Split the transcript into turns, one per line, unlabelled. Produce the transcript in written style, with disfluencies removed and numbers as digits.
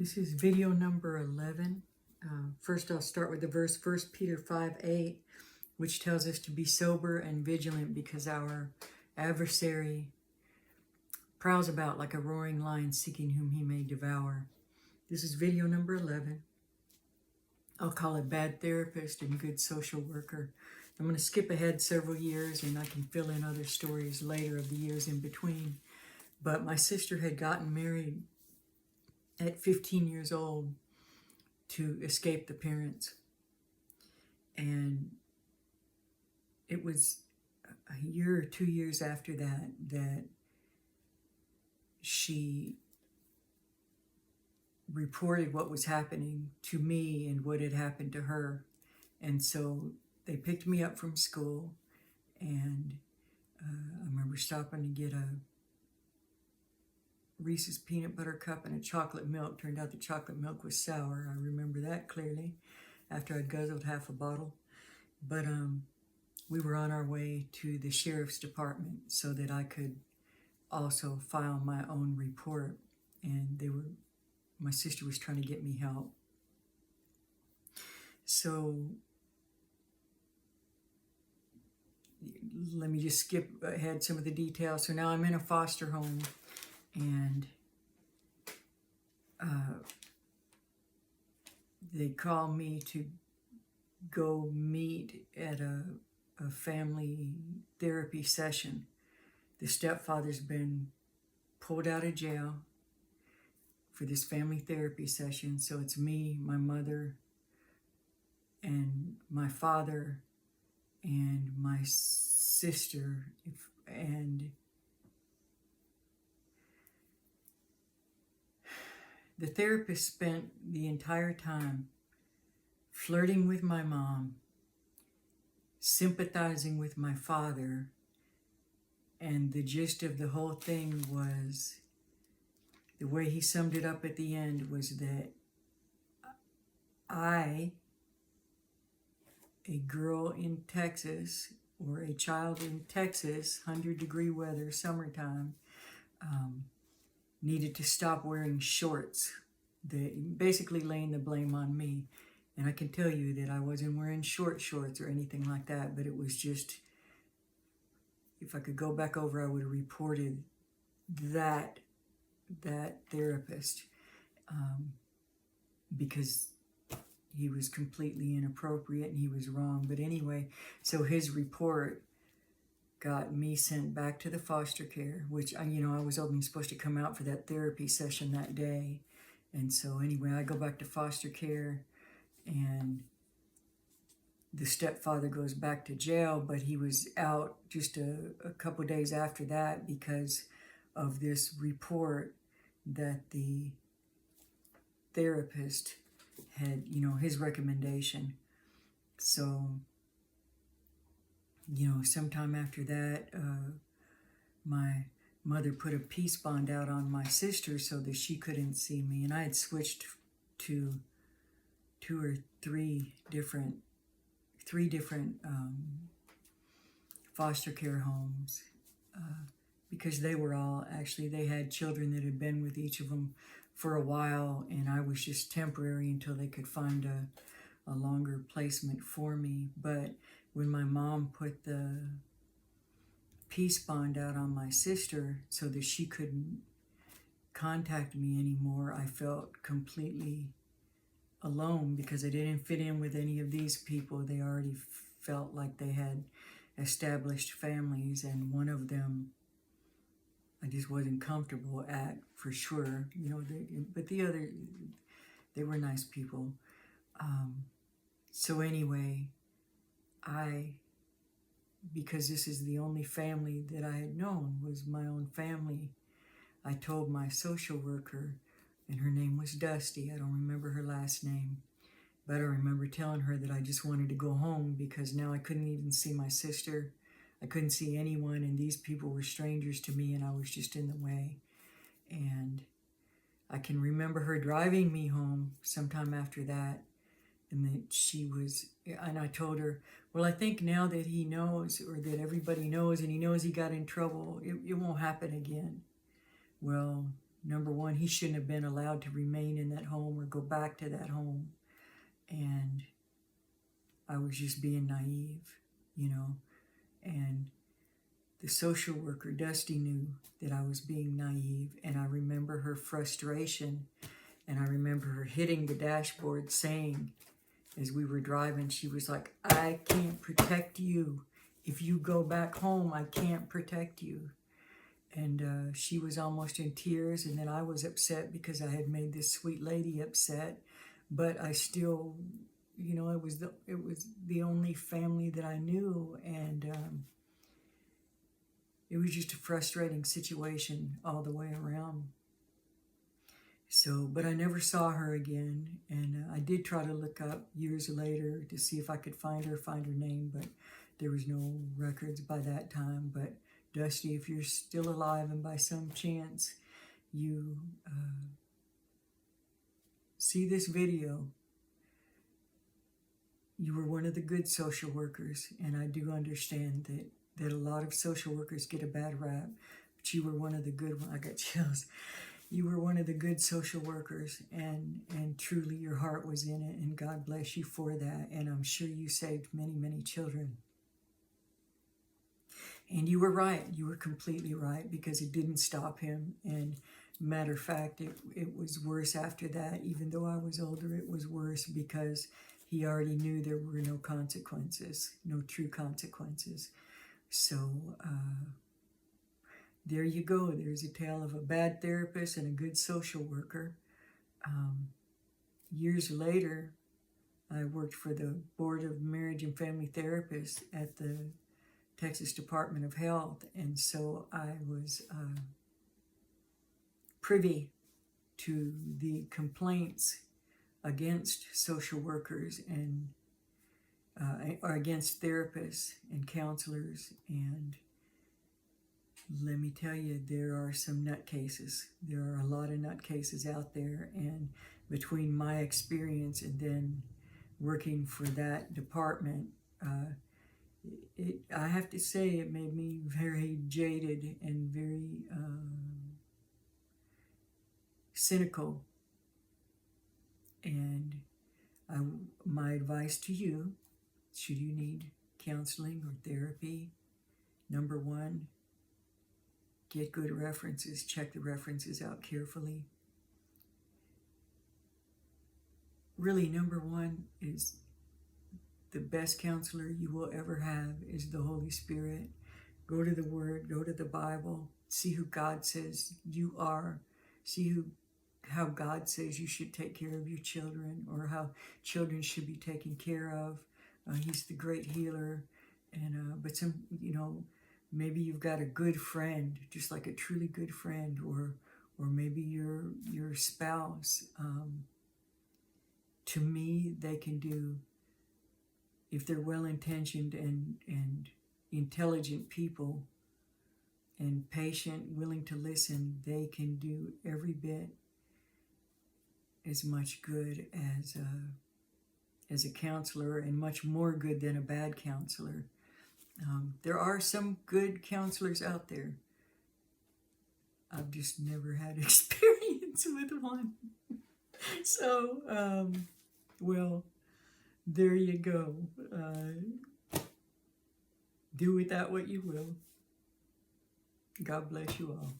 This is video number 11. First, I'll start with the verse 1 Peter 5:8, which tells us to be sober and vigilant because our adversary prowls about like a roaring lion seeking whom he may devour. This is video number 11. I'll call it bad therapist and good social worker. I'm going to skip ahead several years and I can fill in other stories later of the years in between. But my sister had gotten married at 15 years old to escape the parents. And it was a year or 2 years after that she reported what was happening to me and what had happened to her. And so they picked me up from school, and I remember stopping to get a Reese's peanut butter cup and a chocolate milk. Turned out the chocolate milk was sour. I remember that clearly after I'd guzzled half a bottle. But we were on our way to the sheriff's department so that I could also file my own report. And my sister was trying to get me help. So let me just skip ahead some of the details. So now I'm in a foster home, and they call me to go meet at a family therapy session. The stepfather's been pulled out of jail for this family therapy session. So it's me, my mother, and my father, and my sister, and the therapist spent the entire time flirting with my mom, sympathizing with my father, and the gist of the whole thing was, the way he summed it up at the end was that I, a girl in Texas, or a child in Texas, 100-degree weather, summertime, needed to stop wearing shorts. Basically laying the blame on me. And I can tell you that I wasn't wearing shorts or anything like that, but it was just, if I could go back over, I would have reported that therapist, because he was completely inappropriate and he was wrong. But anyway, so his report got me sent back to the foster care, which I was only supposed to come out for that therapy session that day. And so anyway, I go back to foster care, and the stepfather goes back to jail, but he was out just a couple days after that because of this report that the therapist had, his recommendation. So, sometime after that, my mother put a peace bond out on my sister so that she couldn't see me. And I had switched to three different foster care homes, because they had children that had been with each of them for a while, and I was just temporary until they could find a longer placement for me. But when my mom put the peace bond out on my sister so that she couldn't contact me anymore, I felt completely alone because I didn't fit in with any of these people. They already felt like they had established families, and one of them I just wasn't comfortable at, for sure. But the other, they were nice people. So anyway, because this is the only family that I had known, was my own family, I told my social worker, and her name was Dusty. I don't remember her last name, but I remember telling her that I just wanted to go home because now I couldn't even see my sister. I couldn't see anyone, and these people were strangers to me, and I was just in the way. And I can remember her driving me home sometime after that, and and I told her, well, I think now that he knows, or that everybody knows, and he knows he got in trouble, it won't happen again. Well, number one, he shouldn't have been allowed to remain in that home or go back to that home. And I was just being naive, you know. And the social worker, Dusty, knew that I was being naive. And I remember her frustration. And I remember her hitting the dashboard saying, as we were driving, she was like, I can't protect you. If you go back home, I can't protect you. And she was almost in tears, and then I was upset because I had made this sweet lady upset. But I still, you know, it was the only family that I knew, and it was just a frustrating situation all the way around. So, but I never saw her again, and I did try to look up years later to see if I could find her name, but there was no records by that time. But Dusty, if you're still alive and by some chance you see this video, you were one of the good social workers, and I do understand that a lot of social workers get a bad rap, but you were one of the good ones. I got chills. You were one of the good social workers, and truly your heart was in it, and God bless you for that. And I'm sure you saved many, many children. And you were right. You were completely right, because it didn't stop him. And matter of fact, it was worse after that. Even though I was older, it was worse because he already knew there were no consequences, no true consequences. So, there you go. There's a tale of a bad therapist and a good social worker. Years later, I worked for the Board of Marriage and Family Therapists at the Texas Department of Health, and so I was privy to the complaints against social workers and or against therapists and counselors. And let me tell you, there are some nutcases. There are a lot of nutcases out there, and between my experience and then working for that department, I have to say it made me very jaded and very cynical. And my advice to you, should you need counseling or therapy, number one, get good references. Check the references out carefully. Really, number one is the best counselor you will ever have is the Holy Spirit. Go to the Word, go to the Bible, see who God says you are, see how God says you should take care of your children, or how children should be taken care of. He's the great healer. And but some, you know, maybe you've got a good friend, just like a truly good friend, or maybe your spouse. To me, they can do, if they're well-intentioned and intelligent people and patient, willing to listen, they can do every bit as much good as a counselor, and much more good than a bad counselor. There are some good counselors out there. I've just never had experience with one. So, well, there you go. Do with that what you will. God bless you all.